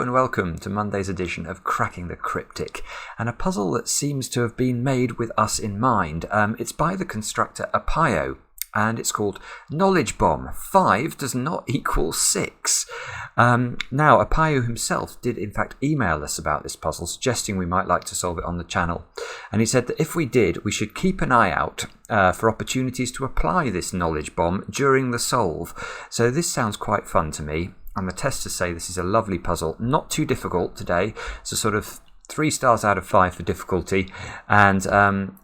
and welcome to Monday's edition of Cracking the Cryptic, and a puzzle that seems to have been made with us in mind. It's by the constructor apiyo, and it's called Knowledge Bomb. 5 does not equal 6. Now, apiyo himself did in fact email us about this puzzle, suggesting we might like to solve it on the channel. And he said that if we did, we should keep an eye out for opportunities to apply this knowledge bomb during the solve. So this sounds quite fun to me, and the testers say this is a lovely puzzle. Not too difficult today, so sort of 3 stars out of 5 for difficulty, and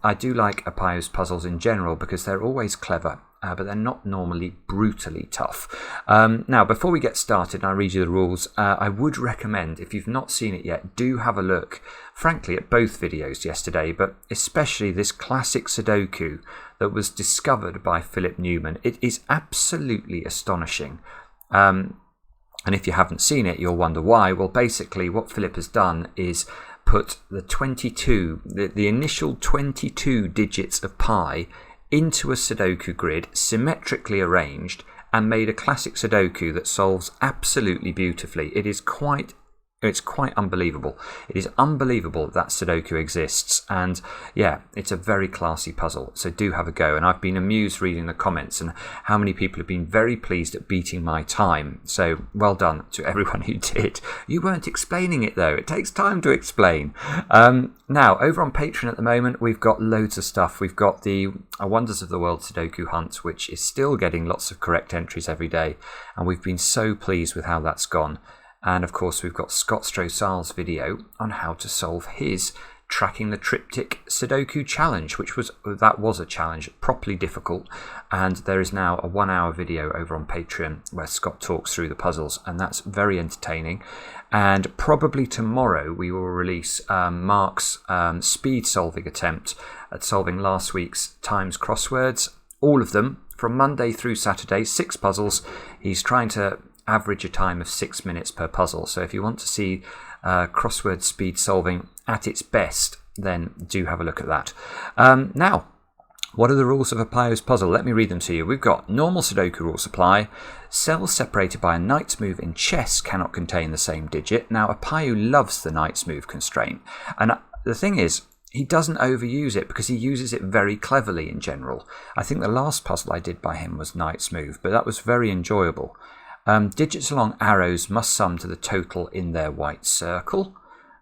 I do like apiyo's puzzles in general because they're always clever, but they're not normally brutally tough. Now, before we get started and I read you the rules, I would recommend, if you've not seen it yet, do have a look, frankly, at both videos yesterday, but especially this classic Sudoku that was discovered by Philip Newman. It is absolutely astonishing. And if you haven't seen it, you'll wonder why. Well, basically, what Philip has done is put the initial 22 digits of pi into a Sudoku grid, symmetrically arranged, and made a classic Sudoku that solves absolutely beautifully. It's quite unbelievable. It is unbelievable that Sudoku exists, and yeah, it's a very classy puzzle, so do have a go. And I've been amused reading the comments and how many people have been very pleased at beating my time, so well done to everyone who did. You weren't explaining it though, it takes time to explain. Now, over on Patreon at the moment, we've got loads of stuff. We've got the Wonders of the World Sudoku Hunt, which is still getting lots of correct entries every day, and we've been so pleased with how that's gone. And of course, we've got Scott Strosal's video on how to solve his Tracking the Triptych Sudoku challenge, that was a challenge, properly difficult. And there is now a 1-hour video over on Patreon where Scott talks through the puzzles, and that's very entertaining. And probably tomorrow we will release Mark's speed solving attempt at solving last week's Times crosswords, all of them from Monday through Saturday, 6 puzzles. He's trying to average a time of 6 minutes per puzzle. So if you want to see crossword speed solving at its best, then do have a look at that. Now, what are the rules of apiyo's puzzle? Let me read them to you. We've got normal Sudoku rules apply. Cells separated by a knight's move in chess cannot contain the same digit. Now, apiyo loves the knight's move constraint. And the thing is, he doesn't overuse it because he uses it very cleverly in general. I think the last puzzle I did by him was knight's move, but that was very enjoyable. Digits along arrows must sum to the total in their white circle.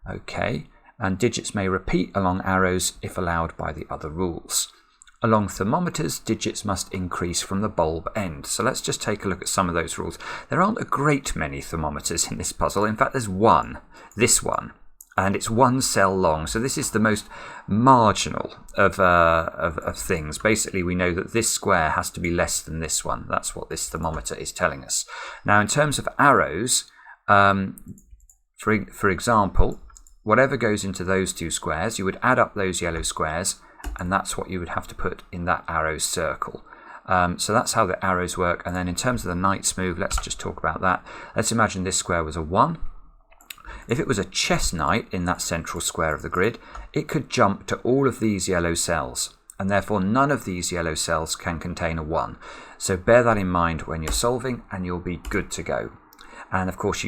Okay, and digits may repeat along arrows if allowed by the other rules. Along thermometers, digits must increase from the bulb end. So let's just take a look at some of those rules. There aren't a great many thermometers in this puzzle. In fact, there's one, this one, and it's 1 cell long. So this is the most marginal of things. Basically, we know that this square has to be less than this one. That's what this thermometer is telling us. Now, in terms of arrows, for example, whatever goes into those 2 squares, you would add up those yellow squares, and that's what you would have to put in that arrow circle. So that's how the arrows work. And then in terms of the knight's move, let's just talk about that. Let's imagine this square was a 1. If it was a chess knight in that central square of the grid, it could jump to all of these yellow cells, and therefore none of these yellow cells can contain a 1. So bear that in mind when you're solving, and you'll be good to go. And of course,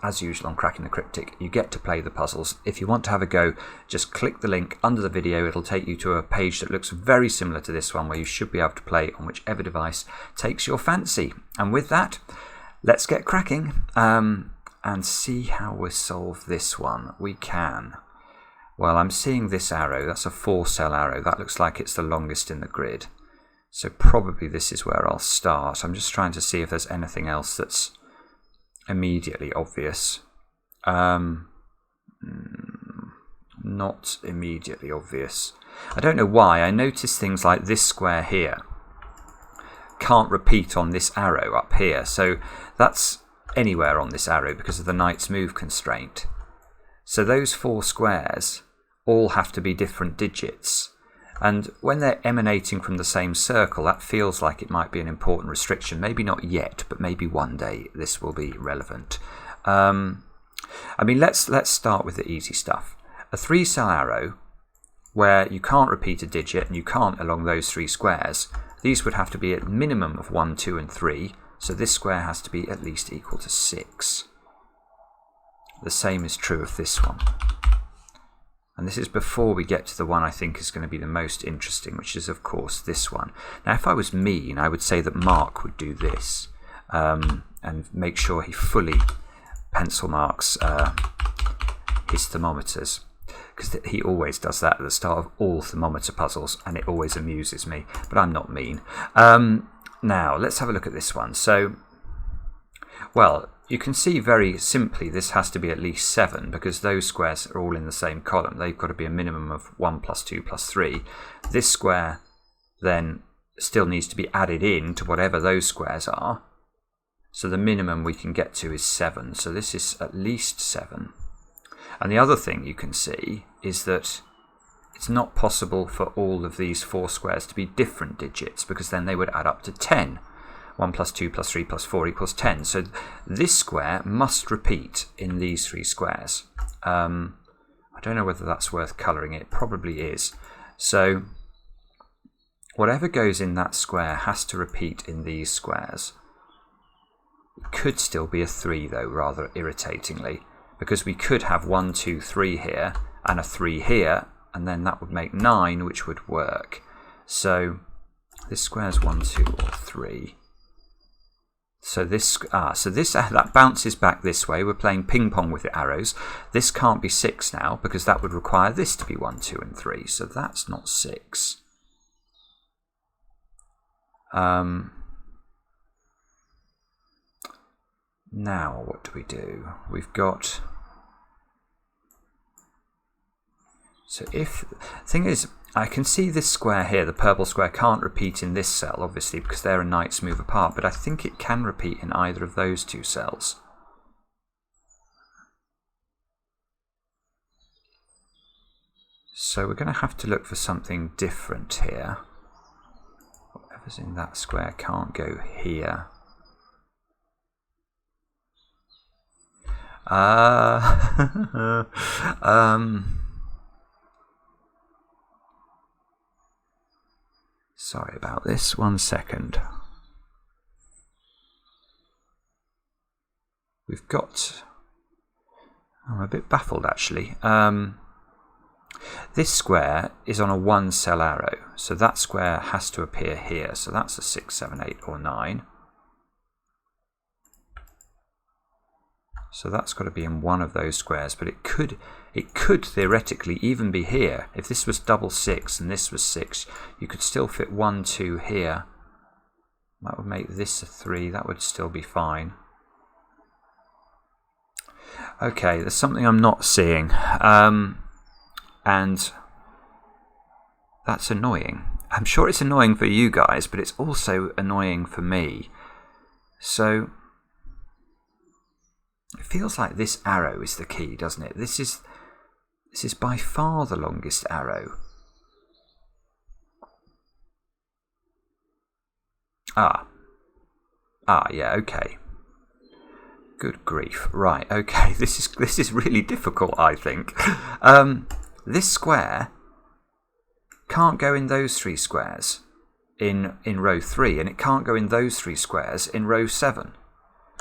as usual on Cracking the Cryptic, you get to play the puzzles. If you want to have a go, just click the link under the video. It'll take you to a page that looks very similar to this one, where you should be able to play on whichever device takes your fancy. And with that, let's get cracking. And see how we solve this one. We can. Well, I'm seeing this arrow. That's a 4-cell arrow. That looks like it's the longest in the grid. So probably this is where I'll start. I'm just trying to see if there's anything else that's immediately obvious. Not immediately obvious. I don't know why. I notice things like this square here can't repeat on this arrow up here. So that's anywhere on this arrow because of the knight's move constraint. So those 4 squares all have to be different digits, and when they're emanating from the same circle, that feels like it might be an important restriction. Maybe not yet, but maybe one day this will be relevant. I mean, let's start with the easy stuff. A 3-cell arrow where you can't repeat a digit and you can't along those 3 squares, these would have to be at minimum of 1, 2 and 3. So this square has to be at least equal to 6. the same is true of this one. And this is before we get to the one I think is going to be the most interesting, which is, of course, this one. Now, if I was mean, I would say that Mark would do this and make sure he fully pencil marks his thermometers, because he always does that at the start of all thermometer puzzles, and it always amuses me, but I'm not mean. Now, let's have a look at this one. So, well, you can see very simply this has to be at least 7, because those squares are all in the same column. They've got to be a minimum of 1 plus 2 plus 3. This square then still needs to be added in to whatever those squares are. So the minimum we can get to is 7. So this is at least 7. And the other thing you can see is that it's not possible for all of these 4 squares to be different digits, because then they would add up to 10. 1 plus 2 plus 3 plus 4 equals 10. So this square must repeat in these 3 squares. I don't know whether that's worth colouring. It probably is. So whatever goes in that square has to repeat in these squares. It could still be a 3 though, rather irritatingly, because we could have 1, 2, 3 here and a 3 here, and then that would make 9, which would work. So this square is 1, 2 or 3. So that bounces back this way. We're playing ping pong with the arrows. This can't be 6 now, because that would require this to be 1, 2 and 3. So that's not 6. Now what do we do? We've got... So if... thing is, I can see this square here, the purple square, can't repeat in this cell, obviously, because they're a knight's move apart, but I think it can repeat in either of those 2 cells. So we're going to have to look for something different here. Whatever's in that square can't go here. Sorry about this, 1 second. We've got... I'm a bit baffled actually. This square is on a 1 cell arrow, so that square has to appear here. So that's a 6, 7, 8 or 9. So that's got to be in one of those squares, but it could theoretically even be here. If this was double 6 and this was 6, you could still fit 1, 2 here. That would make this a 3. That would still be fine. Okay, there's something I'm not seeing, and that's annoying. I'm sure it's annoying for you guys, but it's also annoying for me. So it feels like this arrow is the key, doesn't it? This is by far the longest arrow. Yeah, okay. Good grief. Right, okay. This is really difficult, I think. This square can't go in those 3 squares in row 3, and it can't go in those 3 squares in row 7.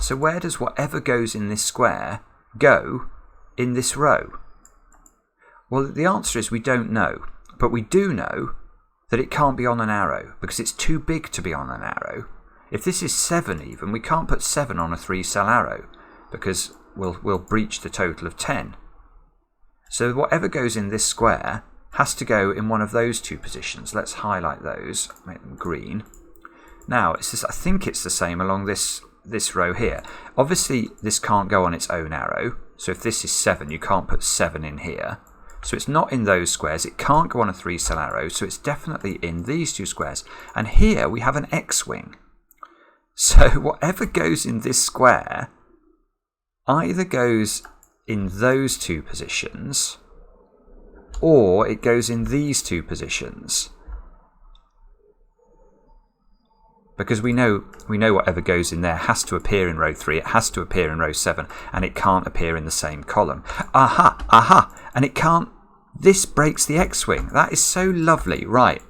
So where does whatever goes in this square go in this row? Well, the answer is we don't know, but we do know that it can't be on an arrow because it's too big to be on an arrow. If this is 7 even, we can't put 7 on a 3-cell arrow because we'll breach the total of 10. So whatever goes in this square has to go in one of those 2 positions. Let's highlight those, make them green. Now, I think it's the same along this row here. Obviously, this can't go on its own arrow. So if this is 7, you can't put 7 in here. So it's not in those squares. It can't go on a 3-cell arrow. So it's definitely in these 2 squares. And here we have an X-wing. So whatever goes in this square either goes in those 2 positions or it goes in these 2 positions. Because we know whatever goes in there has to appear in row 3, it has to appear in row 7, and it can't appear in the same column. Aha! And it can't... This breaks the X-wing. That is so lovely. Right.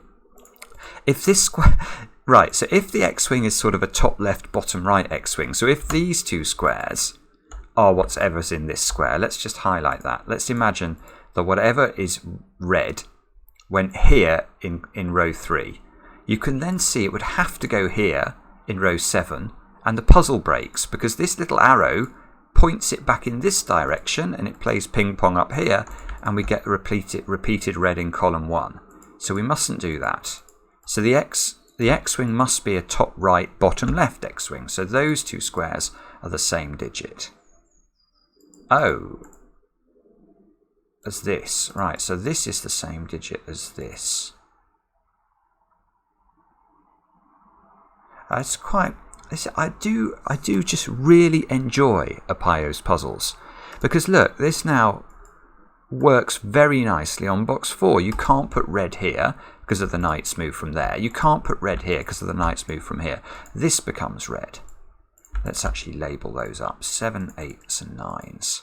If this square... Right, so if the X-wing is sort of a top left, bottom right X-wing, so if these 2 squares are whatever's in this square. Let's just highlight that. Let's imagine that whatever is red went here in row 3. You can then see it would have to go here in row 7, and the puzzle breaks because this little arrow points it back in this direction and it plays ping pong up here, and we get repeated red in column 1. So we mustn't do that. So the X-wing must be a top right, bottom left X-wing. So those two squares are the same digit. Oh, as this. Right, so this is the same digit as this. It's quite... I do just really enjoy apiyo's puzzles. Because look, this now works very nicely on box 4. You can't put red here because of the knight's move from there. You can't put red here because of the knight's move from here. This becomes red. Let's actually label those up. 7, 8s and 9s.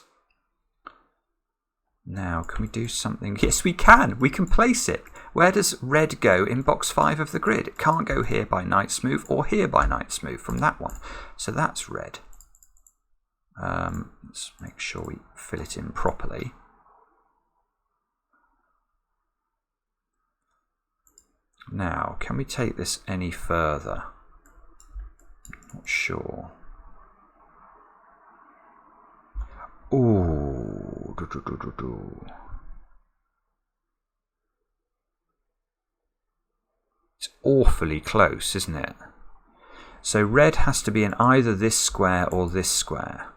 Now, can we do something? Yes, we can. We can place it. Where does red go in box 5 of the grid? It can't go here by knight's move or here by knight's move from that one. So that's red. Let's make sure we fill it in properly. Now, can we take this any further? Not sure. Ooh. It's awfully close, isn't it? So red has to be in either this square or this square.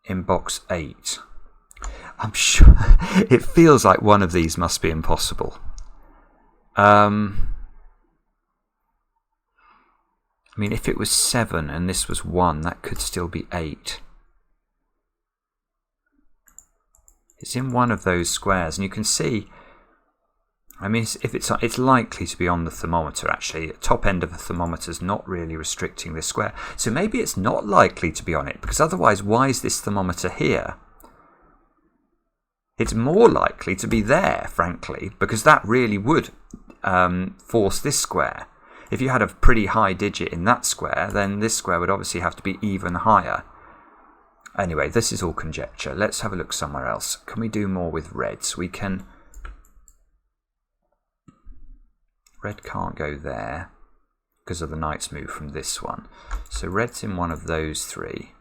In box 8. I'm sure it feels like one of these must be impossible. I mean, if it was 7 and this was 1, that could still be 8. It's in one of those squares, and you can see, I mean, if it's likely to be on the thermometer, actually. The top end of the thermometer is not really restricting this square. So maybe it's not likely to be on it, because otherwise, why is this thermometer here? It's more likely to be there, frankly, because that really would force this square. If you had a pretty high digit in that square, then this square would obviously have to be even higher. Anyway, this is all conjecture. Let's have a look somewhere else. Can we do more with reds? We can... Red can't go there because of the knight's move from this one. So red's in one of those 3.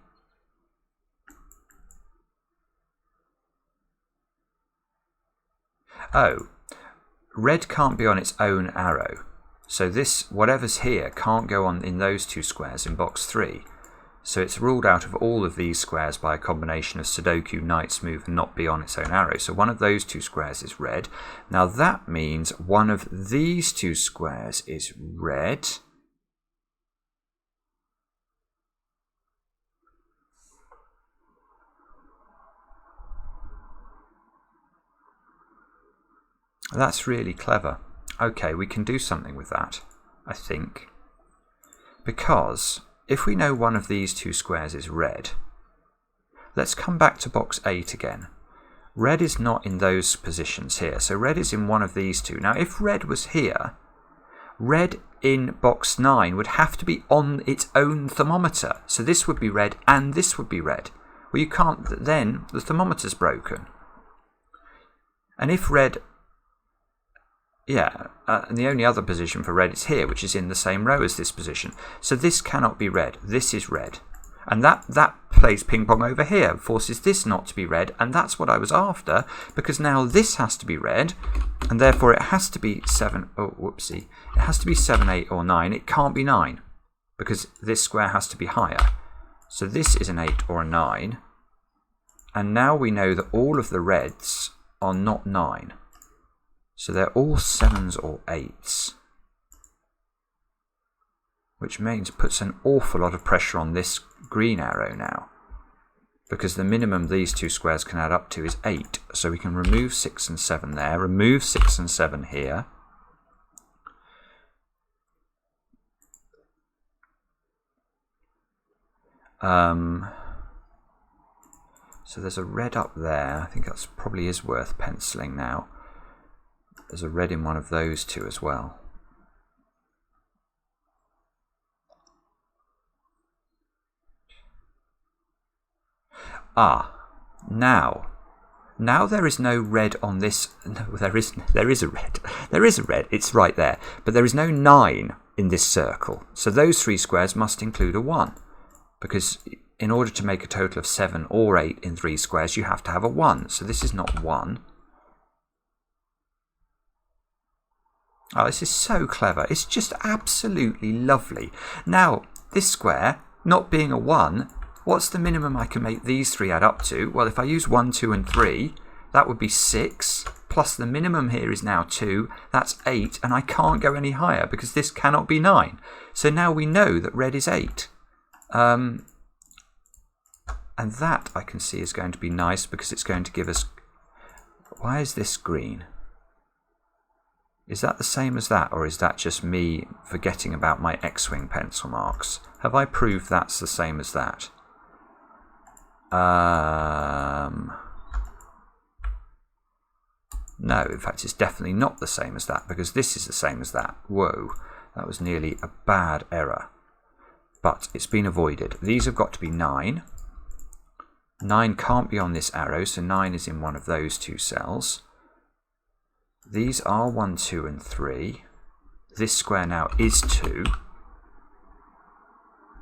Oh, red can't be on its own arrow. So this, whatever's here, can't go on in those 2 squares in box 3. So it's ruled out of all of these squares by a combination of Sudoku, knight's move, and not be on its own arrow. So one of those 2 squares is red. Now that means one of these 2 squares is red. That's really clever. Okay, we can do something with that, I think. Because if we know one of these 2 squares is red, let's come back to box 8 again. Red is not in those positions here, so red is in one of these 2. Now, if red was here, red in box 9 would have to be on its own thermometer. So this would be red and this would be red. Well, you can't, then the thermometer's broken. And if red... Yeah, and the only other position for red is here, which is in the same row as this position. So this cannot be red. This is red. And that plays ping pong over here, forces this not to be red, and that's what I was after, because now this has to be red, and therefore it has to be 7, oh, whoopsie. It has to be 7, 8, or 9. It can't be 9, because this square has to be higher. So this is an 8 or a 9, and now we know that all of the reds are not 9. So they're all 7s or 8s, which means puts an awful lot of pressure on this green arrow now, because the minimum these 2 squares can add up to is 8. So we can remove 6 and 7 there, remove 6 and 7 here. So there's a red up there. I think that probably is worth penciling now. There's a red in one of those 2 as well. Now there is no red on this. No, there is a red. There is a red. It's right there. But there is no 9 in this circle. So those 3 squares must include a 1. Because in order to make a total of 7 or 8 in 3 squares, you have to have a 1. So this is not 1. Oh, this is so clever. It's just absolutely lovely. Now, this square, not being a 1, what's the minimum I can make these 3 add up to? Well, if I use 1, 2 and 3, that would be 6. Plus the minimum here is now 2. That's 8. And I can't go any higher because this cannot be 9. So now we know that red is 8. And that I can see is going to be nice because it's going to give us... Why is this green? Is that the same as that, or is that just me forgetting about my X-Wing pencil marks? Have I proved that's the same as that? No, in fact it's definitely not the same as that, because this is the same as that. Whoa, that was nearly a bad error. But it's been avoided. These have got to be 9. 9 can't be on this arrow, so 9 is in one of those 2 cells. These are 1, 2 and 3. This square now is 2.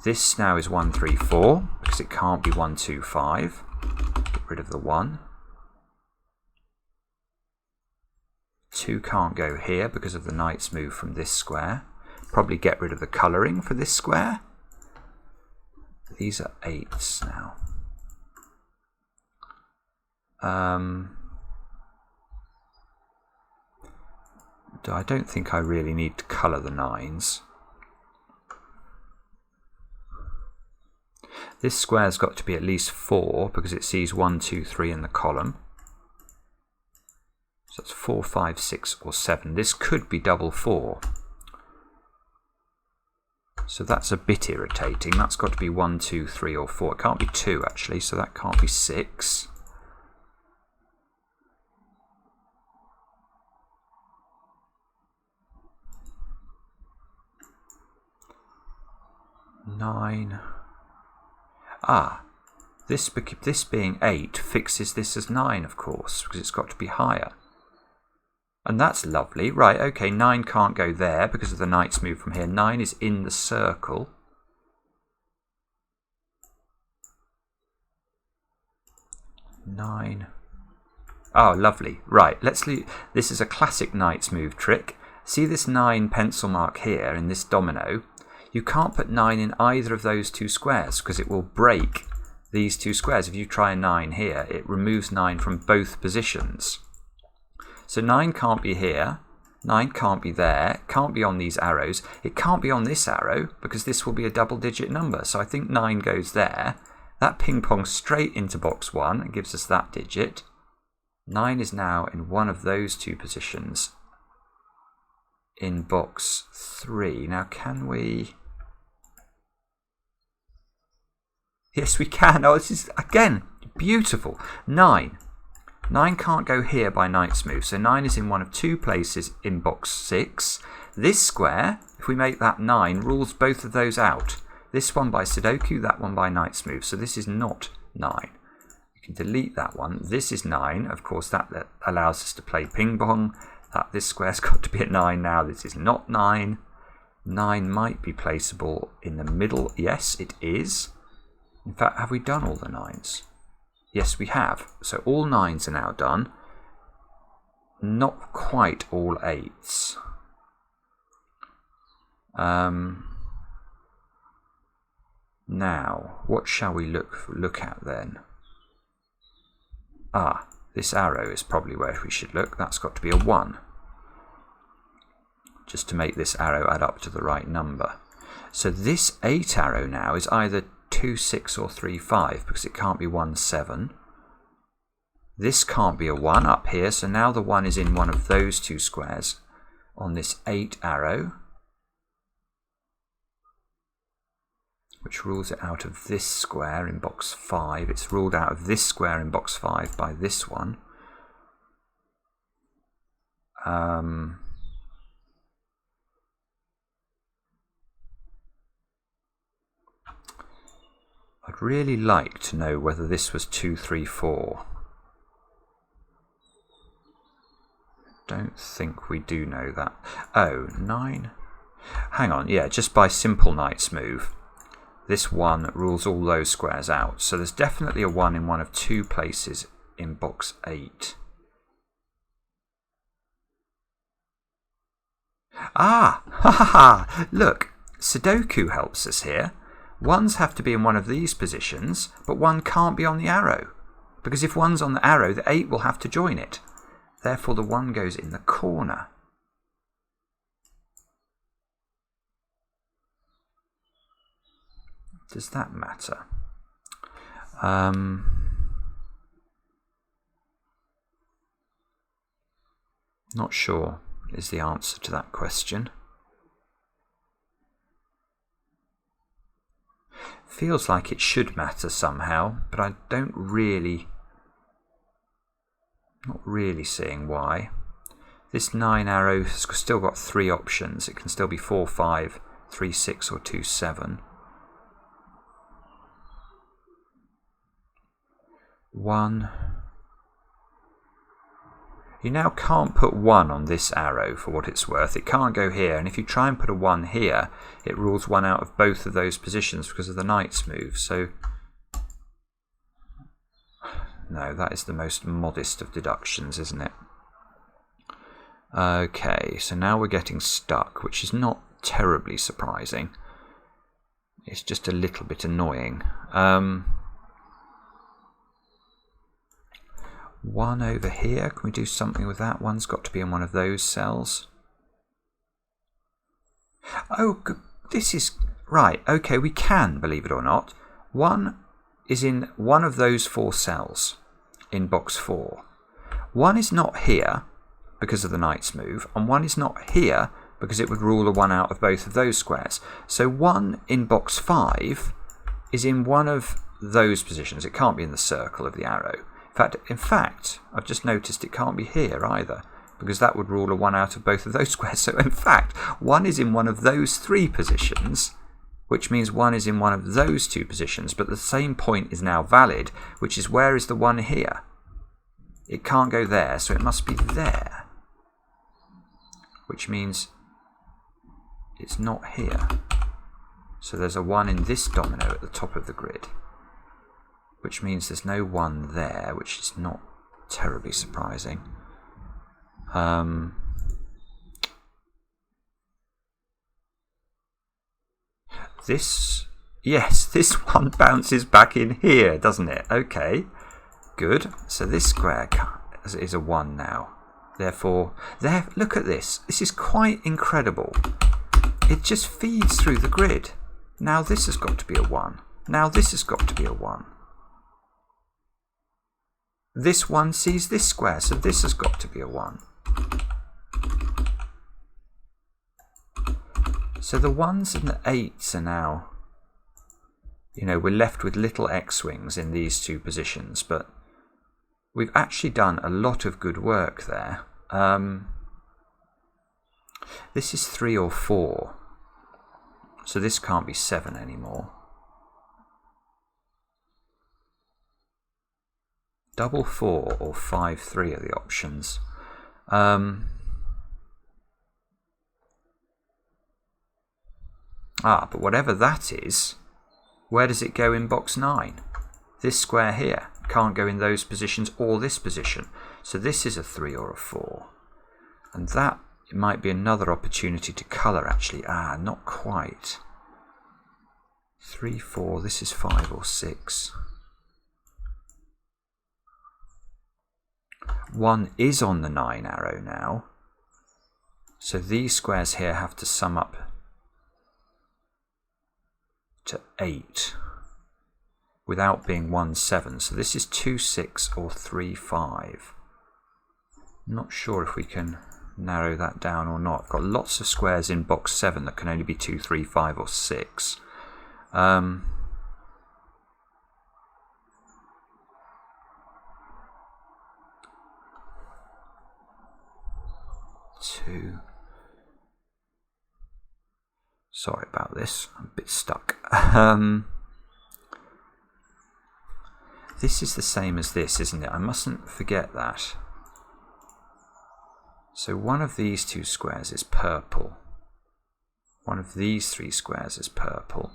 This now is 1, 3, 4, because it can't be 1, 2, 5. Get rid of the 1. 2 can't go here because of the knight's move from this square. Probably get rid of the colouring for this square. These are 8s now. I don't think I really need to colour the 9s. This square's got to be at least 4 because it sees 1, 2, 3 in the column. So that's 4, 5, 6 or 7. This could be double 4. So that's a bit irritating. That's got to be 1, 2, 3 or 4. It can't be 2 actually, so that can't be 6. Nine. This being 8 fixes this as 9, of course, because it's got to be higher. And that's lovely. Right, okay, 9 can't go there because of the knight's move from here. 9 is in the circle. Nine. Oh, lovely. Right, let's leave. This is a classic knight's move trick. See this 9 pencil mark here in this domino? You can't put 9 in either of those 2 squares because it will break these 2 squares. If you try a 9 here, it removes 9 from both positions. So 9 can't be here, 9 can't be there, can't be on these arrows. It can't be on this arrow because this will be a double-digit number. So I think 9 goes there. That ping-pongs straight into box 1 and gives us that digit. 9 is now in one of those 2 positions in box 3. Now can we... Yes, we can. Oh, this is, again, beautiful. 9. 9 can't go here by knight's move, so 9 is in one of 2 places in box 6. This square, if we make that 9, rules both of those out. This one by Sudoku, that one by knight's move, so this is not 9. We can delete that one. This is 9. Of course, that allows us to play ping pong. This square's got to be at 9 now. This is not 9. 9 might be placeable in the middle. Yes, it is. In fact, have we done all the 9s? Yes, we have. So all 9s are now done. Not quite all 8s. Now, what shall we look at then? This arrow is probably where we should look. That's got to be a 1. Just to make this arrow add up to the right number. So this 8 arrow now is either 2, 6 or 3, 5 because it can't be 1, 7. This can't be a 1 up here, so now the 1 is in one of those 2 squares on this 8 arrow, which rules it out of this square in box 5. It's ruled out of this square in box 5 by this one. I'd really like to know whether this was 2, 3, 4. Don't think we do know that. Oh, 9. Hang on, yeah, just by simple knight's move, this 1 rules all those squares out. So there's definitely a 1 in one of 2 places in box 8. Ah, ha ha ha! Look, Sudoku helps us here. 1s have to be in one of these positions, but 1 can't be on the arrow. Because if 1's on the arrow, the 8 will have to join it. Therefore, the 1 goes in the corner. Does that matter? Not sure is the answer to that question. Feels like it should matter somehow, but I don't really... Not really seeing why. This 9 arrow has still got 3 options. It can still be 4, 5, 3, 6 or 2, 7. 1. You now can't put 1 on this arrow for what it's worth. It can't go here, and if you try and put a 1 here, it rules 1 out of both of those positions because of the knight's move. So no, that is the most modest of deductions, isn't it? Okay, so now we're getting stuck, which is not terribly surprising. It's just a little bit annoying. 1 over here, can we do something with that? 1's got to be in one of those cells. Oh, this is... Right, okay, we can, believe it or not. 1 is in one of those 4 cells in box 4. 1 is not here because of the knight's move, and 1 is not here because it would rule a 1 out of both of those squares. So 1 in box 5 is in one of those positions. It can't be in the circle of the arrow. In fact, I've just noticed it can't be here either, because that would rule a 1 out of both of those squares. So in fact, 1 is in one of those 3 positions, which means 1 is in one of those 2 positions, but the same point is now valid, which is where is the 1 here? It can't go there, so it must be there, which means it's not here. So there's a 1 in this domino at the top of the grid, which means there's no 1 there, which is not terribly surprising. Yes, this 1 bounces back in here, doesn't it? Okay, good. So this square is a 1 now. Therefore, look at this. This is quite incredible. It just feeds through the grid. Now this has got to be a 1. Now this has got to be a 1. This 1 sees this square, so this has got to be a 1. So the 1s and the 8s are now, we're left with little X-wings in these 2 positions, but we've actually done a lot of good work there. This is 3 or 4, so this can't be 7 anymore. Double 4 or 5, 3 are the options. But whatever that is, where does it go in box 9? This square here can't go in those positions or this position. So this is a 3 or a 4. And that might be another opportunity to colour actually. Not quite. 3, 4, this is 5 or 6. 1 is on the 9 arrow now. So these squares here have to sum up to 8 without being 1, 7. So this is 2, 6 or 3, 5. Not sure if we can narrow that down or not. I've got lots of squares in box 7 that can only be 2, 3, 5 or 6. 2. Sorry about this, I'm a bit stuck. This is the same as this, isn't it? I mustn't forget that. So one of these two squares is purple. One of these three squares is purple.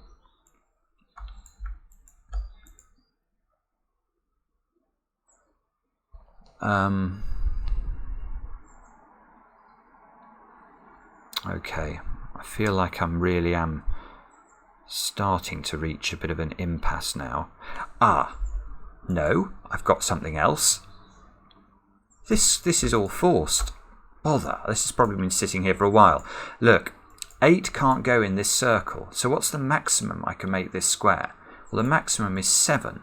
Okay, I feel like really am starting to reach a bit of an impasse now. Ah, no, I've got something else. This is all forced. Bother, this has probably been sitting here for a while. Look, 8 can't go in this circle, so what's the maximum I can make this square? Well, the maximum is 7.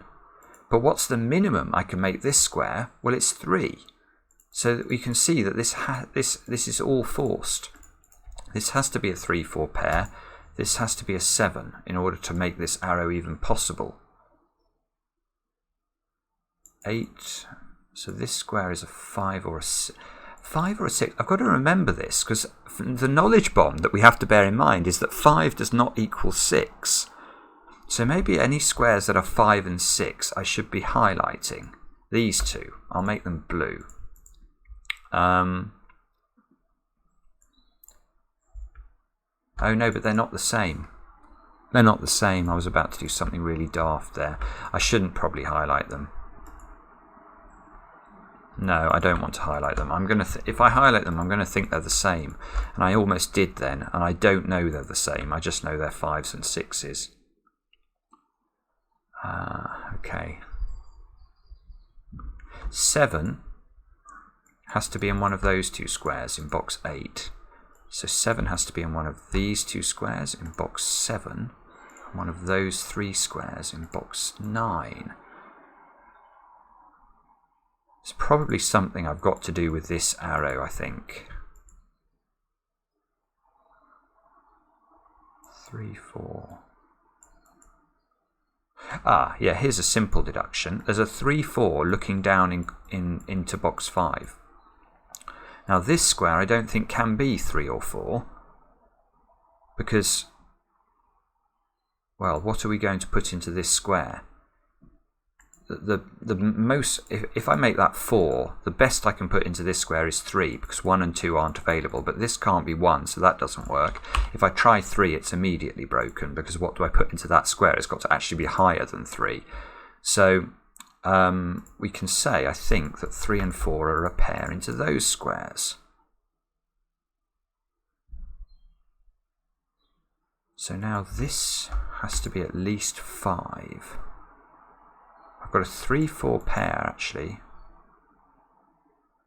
But what's the minimum I can make this square? Well, it's 3. So that we can see that this is all forced. This has to be a 3-4 pair. This has to be a 7 in order to make this arrow even possible. 8. So this square is a 5 or a 6. 5 or a 6. I've got to remember this because the knowledge bomb that we have to bear in mind is that 5 does not equal 6. So maybe any squares that are 5 and 6 I should be highlighting. These two. I'll make them blue. Oh no, but they're not the same. They're not the same. I was about to do something really daft there. I shouldn't probably highlight them. No, I don't want to highlight them. I'm going to if I highlight them, I'm going to think they're the same. And I almost did then, and I don't know they're the same. I just know they're 5s and 6s. Okay. 7 has to be in one of those two squares in box 8. So 7 has to be in one of these two squares in box 7. One of those 3 squares in box 9. It's probably something I've got to do with this arrow, I think. 3, 4. Ah, yeah, here's a simple deduction. There's a 3, 4 looking down into box 5. Now this square I don't think can be 3 or 4 because, well, what are we going to put into this square? The most, if I make that 4, the best I can put into this square is 3 because 1 and 2 aren't available, but this can't be 1, so that doesn't work. If I try 3, it's immediately broken because what do I put into that square? It's got to actually be higher than 3. So we can say, I think, that 3 and 4 are a pair into those squares. So now this has to be at least 5. I've got a 3, 4 pair actually.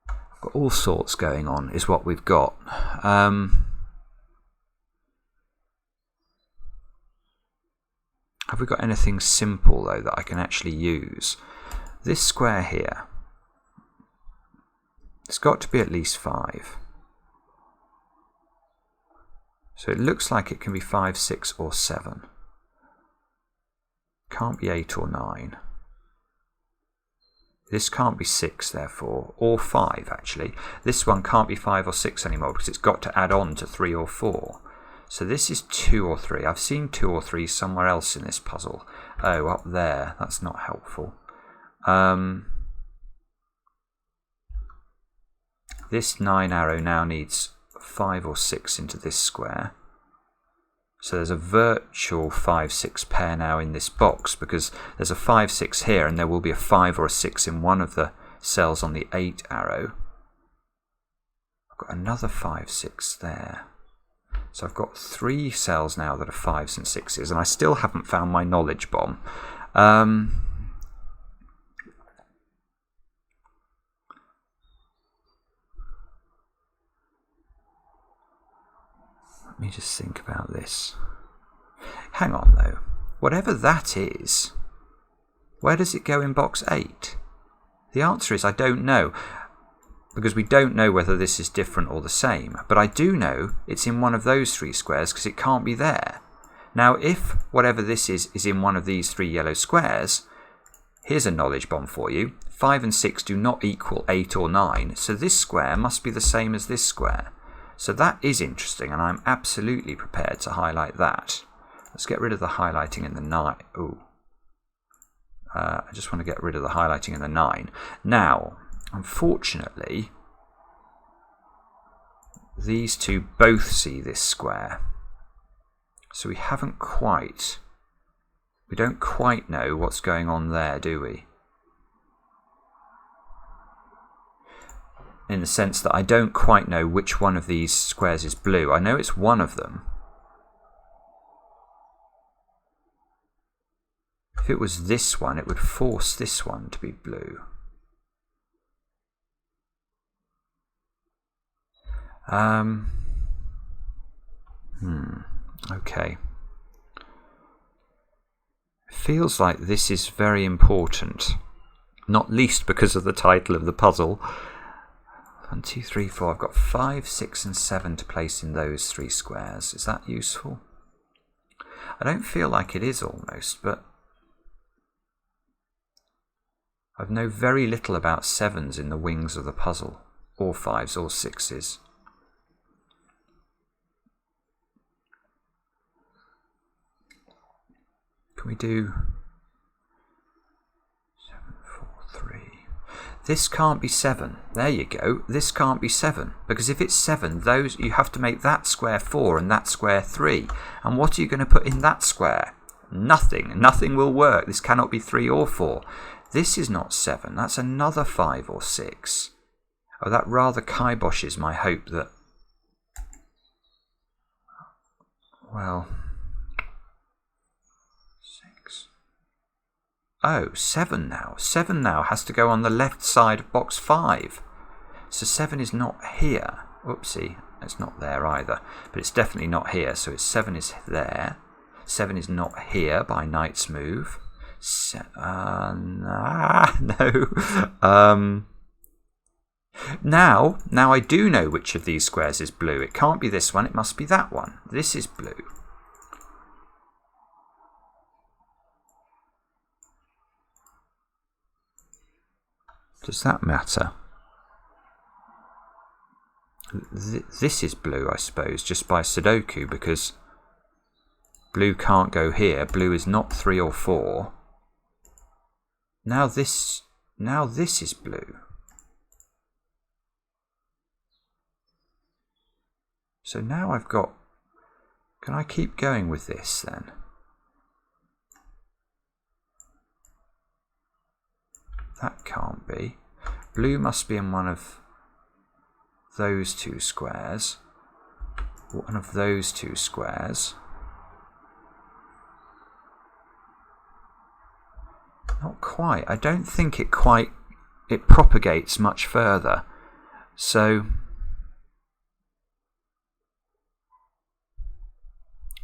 I've got all sorts going on is what we've got. Have we got anything simple though that I can actually use? This square here, it's got to be at least 5. So it looks like it can be 5, 6 or 7. Can't be 8 or 9. This can't be 6 therefore, or 5 actually. This one can't be 5 or 6 anymore because it's got to add on to 3 or 4. So this is 2 or 3. I've seen 2 or 3 somewhere else in this puzzle. Oh, up there. That's not helpful. This 9 arrow now needs 5 or 6 into this square. So there's a virtual 5, 6 pair now in this box because there's a 5, 6 here and there will be a 5 or a 6 in one of the cells on the 8 arrow. I've got another 5, 6 there. So I've got 3 cells now that are 5s and 6s and I still haven't found my knowledge bomb. Let me just think about this. Hang on though. Whatever that is, where does it go in box 8? The answer is I don't know, because we don't know whether this is different or the same. But I do know it's in one of those 3 squares because it can't be there. Now if whatever this is in one of these 3 yellow squares, here's a knowledge bomb for you. 5 and 6 do not equal 8 or 9, so this square must be the same as this square. So that is interesting, and I'm absolutely prepared to highlight that. Let's get rid of the highlighting in the 9. Ooh. I just want to get rid of the highlighting in the 9. Now, unfortunately, these two both see this square. So we don't quite know what's going on there, do we? In the sense that I don't quite know which one of these squares is blue. I know it's one of them. If it was this one, it would force this one to be blue. Okay. Feels like this is very important, not least because of the title of the puzzle. 1, 2, 3, 4. I've got 5, 6 and 7 to place in those 3 squares. Is that useful? I don't feel like it is almost, but I know very little about 7s in the wings of the puzzle, or 5s or 6s. Can we do 7, 4, 3? This can't be 7. There you go. This can't be 7. Because if it's 7, those you have to make that square 4 and that square 3. And what are you going to put in that square? Nothing. Nothing will work. This cannot be 3 or 4. This is not 7. That's another 5 or 6. Oh, that rather kiboshes my hope that... Well... 6. Oh, 7 now. 7 now has to go on the left side of box 5. So 7 is not here. Oopsie. It's not there either. But it's definitely not here. So 7 is there. 7 is not here by knight's move. No. Now I do know which of these squares is blue. It can't be this one. It must be that one. This is blue. Does that matter? This is blue, I suppose, just by Sudoku, because blue can't go here. Blue is not 3 or 4. Now this is blue. So now I've got... Can I keep going with this then? That can't be. Blue must be in one of those 2 squares. One of those 2 squares. Not quite. I don't think it propagates much further. So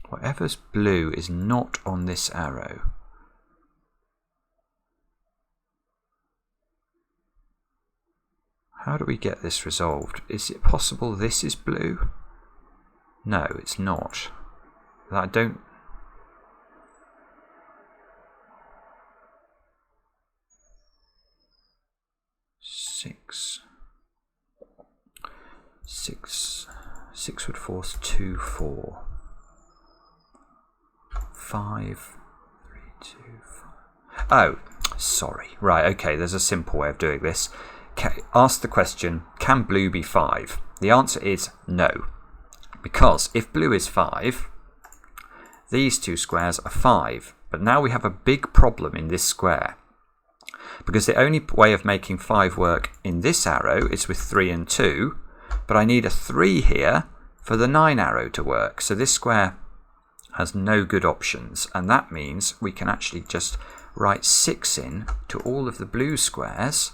whatever's blue is not on this arrow. How do we get this resolved? Is it possible this is blue? No, it's not. I don't... Six would force 2, 4. 5, 3, 2, 5. Oh, sorry. Right, okay, there's a simple way of doing this. Ask the question, can blue be 5? The answer is no. Because if blue is 5, these 2 squares are 5. But now we have a big problem in this square. Because the only way of making 5 work in this arrow is with 3 and 2. But I need a 3 here for the 9 arrow to work. So this square has no good options. And that means we can actually just write 6 in to all of the blue squares.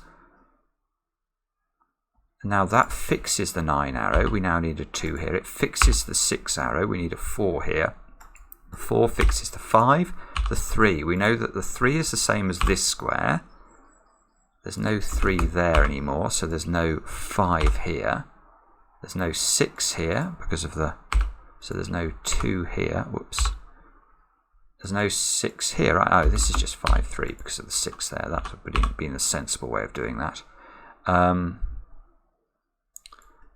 Now that fixes the 9 arrow. We now need a 2 here. It fixes the 6 arrow. We need a 4 here. The 4 fixes the 5. The 3. We know that the 3 is the same as this square. There's no 3 there anymore, so there's no 5 here. There's no 6 here because of the... So there's no 2 here. Whoops. There's no 6 here. Right? Oh, this is just 5, 3 because of the 6 there. That would have been a sensible way of doing that.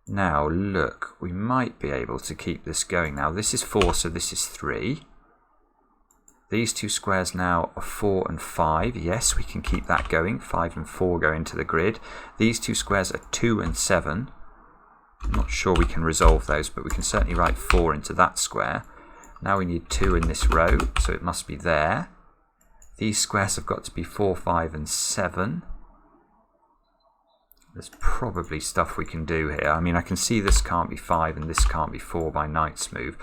Now, look, we might be able to keep this going. Now, this is 4, so this is 3. These two squares now are 4 and 5. Yes, we can keep that going. 5 and 4 go into the grid. These two squares are 2 and 7. I'm not sure we can resolve those, but we can certainly write 4 into that square. Now we need 2 in this row, so it must be there. These squares have got to be 4, 5 and 7. There's probably stuff we can do here. I mean, I can see this can't be 5 and this can't be 4 by knight's move.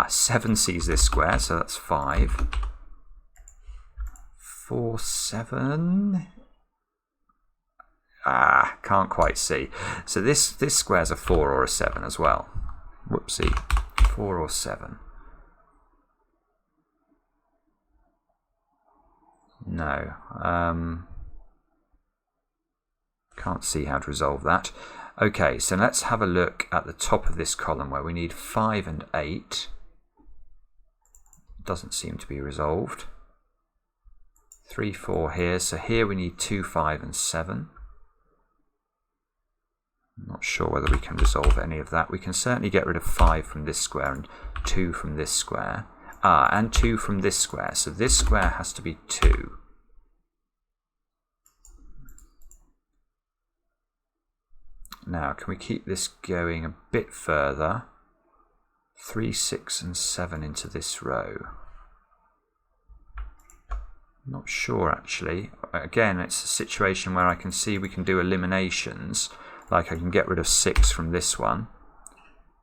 7 sees this square, so that's 5. 4, 7. Can't quite see. So this square's a 4 or a 7 as well. Whoopsie. 4 or 7. No. Can't see how to resolve that. Okay, so let's have a look at the top of this column where we need 5 and 8. Doesn't seem to be resolved. 3, 4 here. So here we need 2, 5 and 7. I'm not sure whether we can resolve any of that. We can certainly get rid of 5 from this square and 2 from this square. And 2 from this square. So this square has to be 2. Now, can we keep this going a bit further? 3, 6 and 7 into this row. Not sure actually. Again, it's a situation where I can see we can do eliminations. Like I can get rid of 6 from this one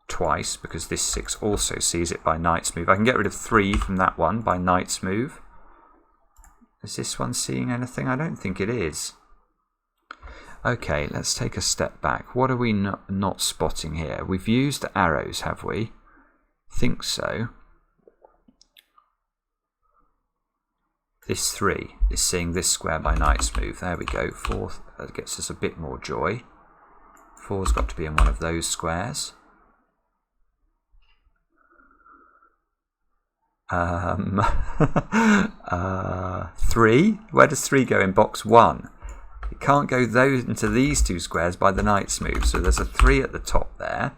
twice because this 6 also sees it by knight's move. I can get rid of 3 from that one by knight's move. Is this one seeing anything? I don't think it is. Okay, let's take a step back. What are we not spotting here? We've used arrows, have we? Think so. This 3 is seeing this square by knight's move. There we go. 4, that gets us a bit more joy. 4's got to be in one of those squares. 3? Where does 3 go in box 1? It can't go into these two squares by the knight's move, so there's a 3 at the top there.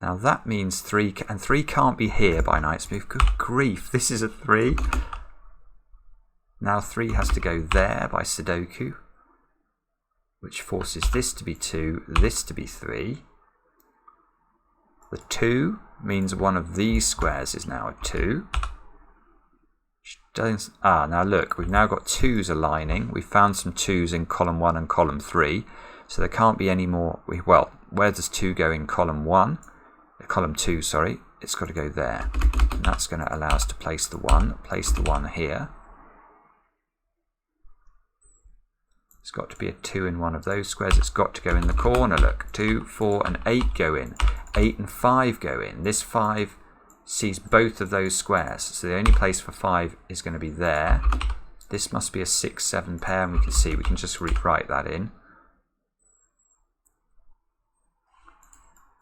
Now that means 3, and 3 can't be here by knight's move. Good grief, this is a 3. Now 3 has to go there by Sudoku, which forces this to be 2, this to be 3. The 2 means one of these squares is now a 2. Now look, we've now got 2's aligning. We found some 2's in column 1 and column 3, so there can't be any more. Well, where does 2 go in column 1? Column 2, sorry. It's got to go there. And that's going to allow us to place the 1. Place the 1 here. It's got to be a 2 in one of those squares. It's got to go in the corner. Look, 2, 4 and 8 go in. 8 and 5 go in. This 5 sees both of those squares. So the only place for 5 is going to be there. This must be a 6, 7 pair, and we can see we can just rewrite that in.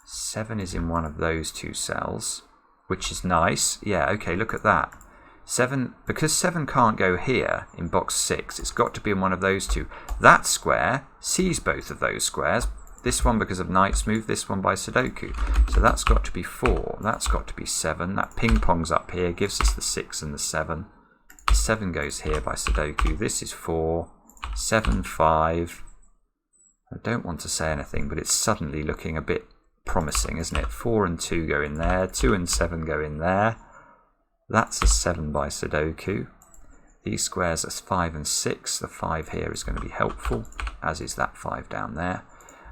7 is in one of those two cells, which is nice. Yeah, okay, look at that. 7, because 7 can't go here in box 6, it's got to be in one of those two. That square sees both of those squares. This one because of knight's move, this one by Sudoku. So that's got to be 4, that's got to be 7. That ping-pongs up here, gives us the 6 and the 7. The 7 goes here by Sudoku. This is 4, 7, 5. I don't want to say anything, but it's suddenly looking a bit promising, isn't it? 4 and 2 go in there, 2 and 7 go in there. That's a 7 by Sudoku. These squares are 5 and 6. The 5 here is going to be helpful, as is that 5 down there.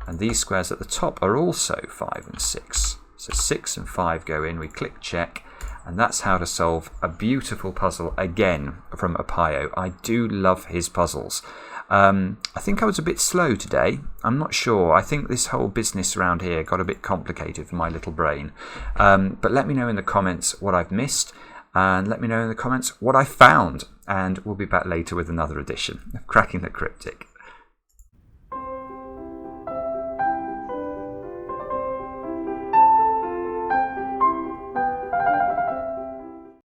And these squares at the top are also 5 and 6. So 6 and 5 go in, we click check, and that's how to solve a beautiful puzzle again from Apiyo. I do love his puzzles. I think I was a bit slow today. I'm not sure. I think this whole business around here got a bit complicated for my little brain. But let me know in the comments what I've missed, and let me know in the comments what I found. And we'll be back later with another edition of Cracking the Cryptic.